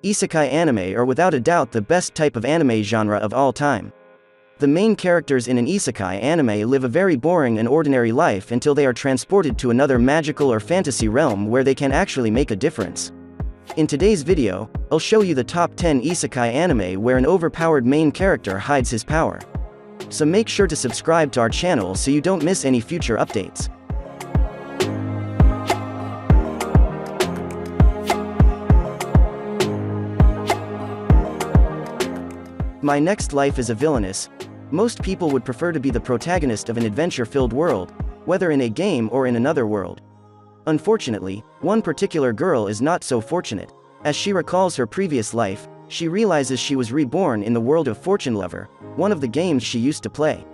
Isekai anime are without a doubt the best type of anime genre of all time. The main characters in an isekai anime live a very boring and ordinary life until they are transported to another magical or fantasy realm where they can actually make a difference. In today's video, I'll show you the top 10 isekai anime where an overpowered main character hides his power. So make sure to subscribe to our channel so you don't miss any future updates. My next life is a villainess. Most people would prefer to be the protagonist of an adventure-filled world, whether in a game or in another world. Unfortunately, one particular girl is not so fortunate. As she recalls her previous life, she realizes she was reborn in the world of Fortune Lover, one of the games she used to play.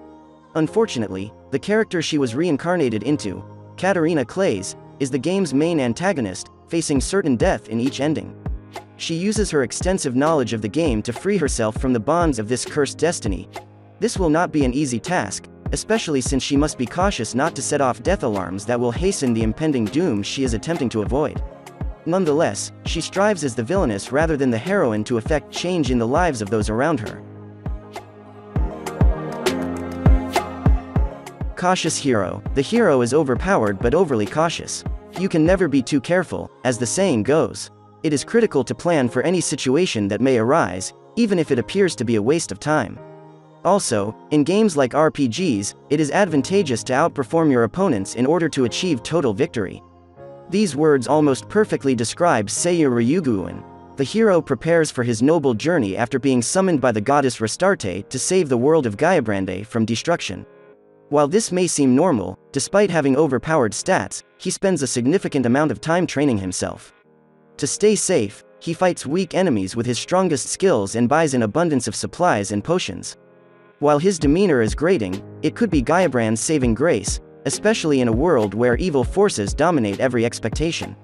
Unfortunately, the character she was reincarnated into, Katarina Clays, is the game's main antagonist, facing certain death in each ending. She uses her extensive knowledge of the game to free herself from the bonds of this cursed destiny. This will not be an easy task, especially since she must be cautious not to set off death alarms that will hasten the impending doom she is attempting to avoid. Nonetheless, she strives as the villainess rather than the heroine to effect change in the lives of those around her. Cautious hero. The hero is overpowered but overly cautious. You can never be too careful, as the saying goes. It is critical to plan for any situation that may arise, even if it appears to be a waste of time. Also, in games like RPGs, it is advantageous to outperform your opponents in order to achieve total victory. These words almost perfectly describe Seiyu Ryuguin. The hero prepares for his noble journey after being summoned by the goddess Restarte to save the world of Gaiabrande from destruction. While this may seem normal, despite having overpowered stats, he spends a significant amount of time training himself. To stay safe, he fights weak enemies with his strongest skills and buys an abundance of supplies and potions. While his demeanor is grating, it could be Gaiabrande's saving grace, especially in a world where evil forces dominate every expectation.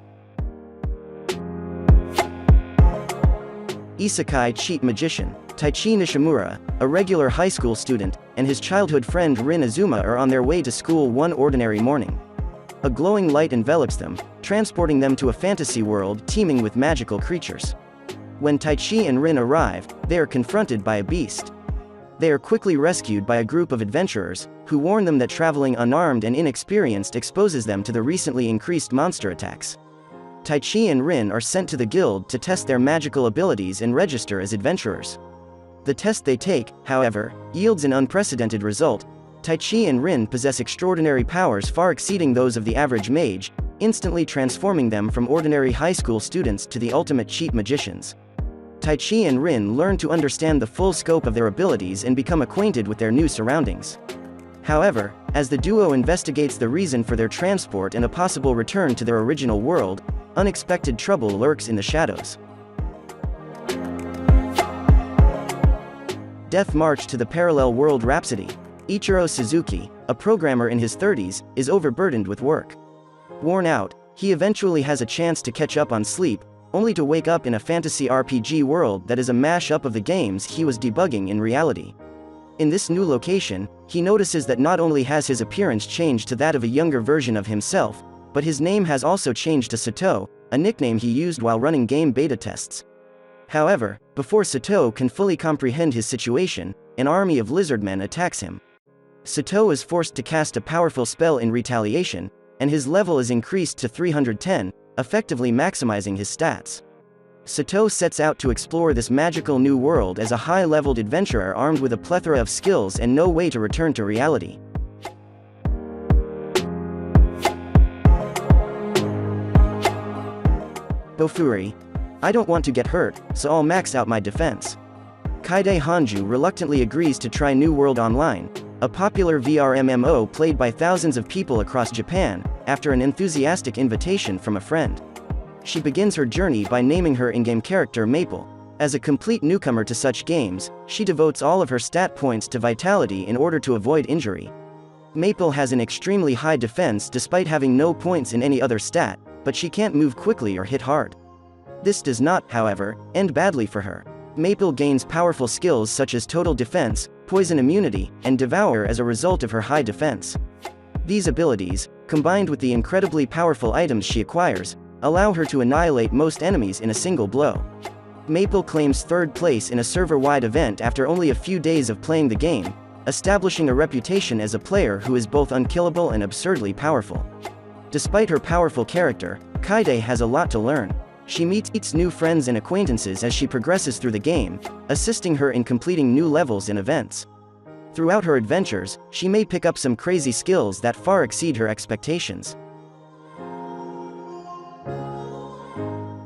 Isekai Cheat Magician. Taichi Nishimura, a regular high school student, and his childhood friend Rin Azuma are on their way to school one ordinary morning. A glowing light envelops them, transporting them to a fantasy world teeming with magical creatures. When Taichi and Rin arrive, they are confronted by a beast. They are quickly rescued by a group of adventurers, who warn them that traveling unarmed and inexperienced exposes them to the recently increased monster attacks. Taichi and Rin are sent to the guild to test their magical abilities and register as adventurers. The test they take, however, yields an unprecedented result. Taichi and Rin possess extraordinary powers far exceeding those of the average mage, instantly transforming them from ordinary high school students to the ultimate cheat magicians. Taichi and Rin learn to understand the full scope of their abilities and become acquainted with their new surroundings. However, as the duo investigates the reason for their transport and a possible return to their original world, unexpected trouble lurks in the shadows. Death March to the Parallel World Rhapsody. Ichiro Suzuki, a programmer in his 30s, is overburdened with work. Worn out, he eventually has a chance to catch up on sleep, only to wake up in a fantasy RPG world that is a mash-up of the games he was debugging in reality. In this new location, he notices that not only has his appearance changed to that of a younger version of himself, but his name has also changed to Sato, a nickname he used while running game beta tests. However, before Sato can fully comprehend his situation, an army of lizardmen attacks him. Sato is forced to cast a powerful spell in retaliation, and his level is increased to 310, effectively maximizing his stats. Sato sets out to explore this magical new world as a high-leveled adventurer armed with a plethora of skills and no way to return to reality. BOFURI. I don't want to get hurt, so I'll max out my defense. Kaide Hanju reluctantly agrees to try New World Online, a popular VR MMO played by thousands of people across Japan, after an enthusiastic invitation from a friend. She begins her journey by naming her in-game character Maple. As a complete newcomer to such games, she devotes all of her stat points to vitality in order to avoid injury. Maple has an extremely high defense despite having no points in any other stat, but she can't move quickly or hit hard. This does not, however, end badly for her. Maple gains powerful skills such as total defense, poison immunity, and devour as a result of her high defense. These abilities, combined with the incredibly powerful items she acquires, allow her to annihilate most enemies in a single blow. Maple claims third place in a server-wide event after only a few days of playing the game, establishing a reputation as a player who is both unkillable and absurdly powerful. Despite her powerful character, Kaede has a lot to learn. She meets new friends and acquaintances as she progresses through the game, assisting her in completing new levels and events. Throughout her adventures, she may pick up some crazy skills that far exceed her expectations.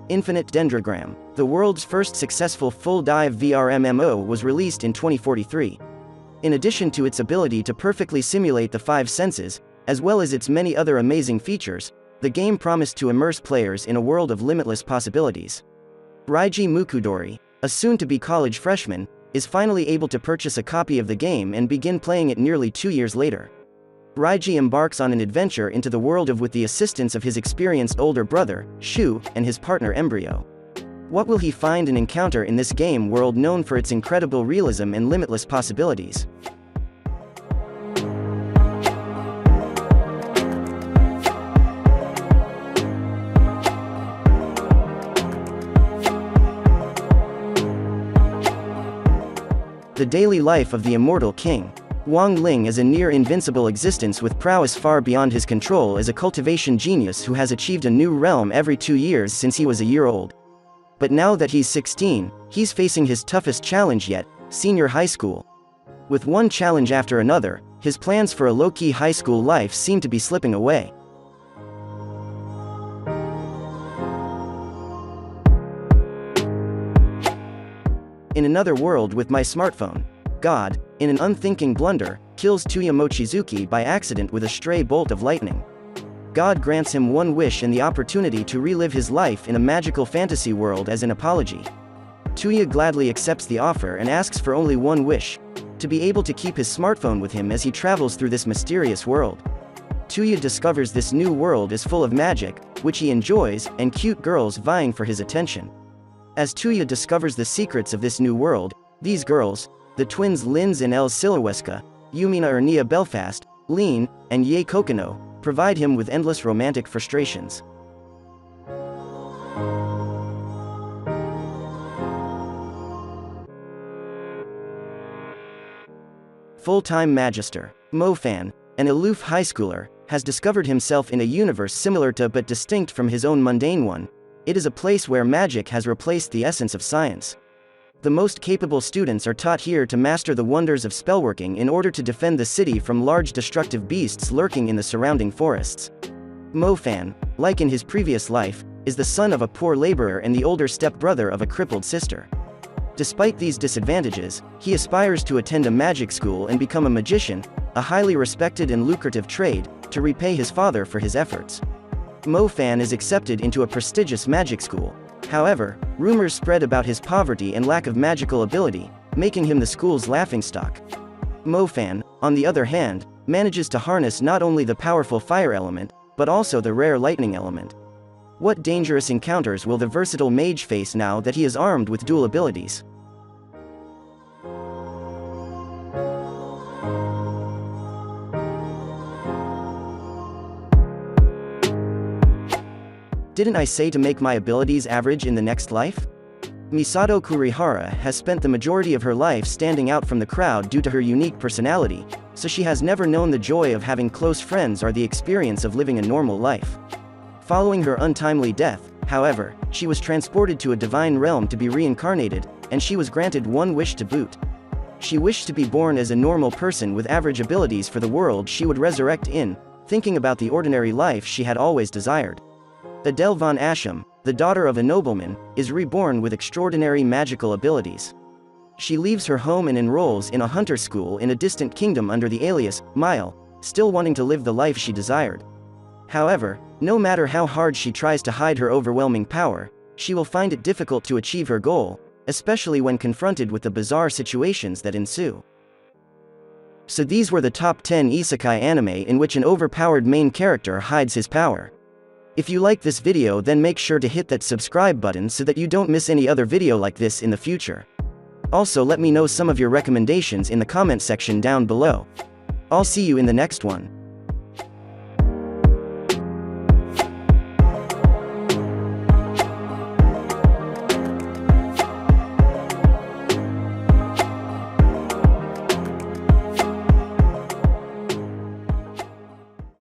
Infinite Dendrogram, the world's first successful full-dive VR MMO, was released in 2043. In addition to its ability to perfectly simulate the five senses, as well as its many other amazing features, the game promised to immerse players in a world of limitless possibilities. Reiji Mukudori, a soon-to-be college freshman, is finally able to purchase a copy of the game and begin playing it nearly 2 years later. Reiji embarks on an adventure into the world with the assistance of his experienced older brother, Shu, and his partner Embryo. What will he find and encounter in this game world known for its incredible realism and limitless possibilities? The daily life of the immortal king. Wang Ling is a near-invincible existence with prowess far beyond his control as a cultivation genius who has achieved a new realm every 2 years since he was a year old. But now that he's 16, he's facing his toughest challenge yet, senior high school. With one challenge after another, his plans for a low-key high school life seem to be slipping away. In another world with my smartphone, God, in an unthinking blunder, kills Tuya Mochizuki by accident with a stray bolt of lightning. God grants him one wish and the opportunity to relive his life in a magical fantasy world as an apology. Tuya gladly accepts the offer and asks for only one wish: to be able to keep his smartphone with him as he travels through this mysterious world. Tuya discovers this new world is full of magic, which he enjoys, and cute girls vying for his attention. As Tuya discovers the secrets of this new world, these girls, the twins Linz and El Siluesca, Yumina Ernia Belfast, Lean, and Ye Kokono, provide him with endless romantic frustrations. Full-time Magister. Mo-fan, an aloof high schooler, has discovered himself in a universe similar to but distinct from his own mundane one. It is a place where magic has replaced the essence of science. The most capable students are taught here to master the wonders of spellworking in order to defend the city from large destructive beasts lurking in the surrounding forests. Mo-fan, like in his previous life, is the son of a poor laborer and the older step-brother of a crippled sister. Despite these disadvantages, he aspires to attend a magic school and become a magician, a highly respected and lucrative trade, to repay his father for his efforts. Mo-fan is accepted into a prestigious magic school. However, rumors spread about his poverty and lack of magical ability, making him the school's laughingstock. Mo-fan, on the other hand, manages to harness not only the powerful fire element, but also the rare lightning element. What dangerous encounters will the versatile mage face now that he is armed with dual abilities? Didn't I say to make my abilities average in the next life? Misato Kurihara has spent the majority of her life standing out from the crowd due to her unique personality, so she has never known the joy of having close friends or the experience of living a normal life. Following her untimely death, however, she was transported to a divine realm to be reincarnated, and she was granted one wish to boot. She wished to be born as a normal person with average abilities for the world she would resurrect in, thinking about the ordinary life she had always desired. Adele von Asham, the daughter of a nobleman, is reborn with extraordinary magical abilities. She leaves her home and enrolls in a hunter school in a distant kingdom under the alias, Mile, still wanting to live the life she desired. However, no matter how hard she tries to hide her overwhelming power, she will find it difficult to achieve her goal, especially when confronted with the bizarre situations that ensue. So these were the top 10 isekai anime in which an overpowered main character hides his power. If you like this video, then make sure to hit that subscribe button so that you don't miss any other video like this in the future. Also, let me know some of your recommendations in the comment section down below. I'll see you in the next one.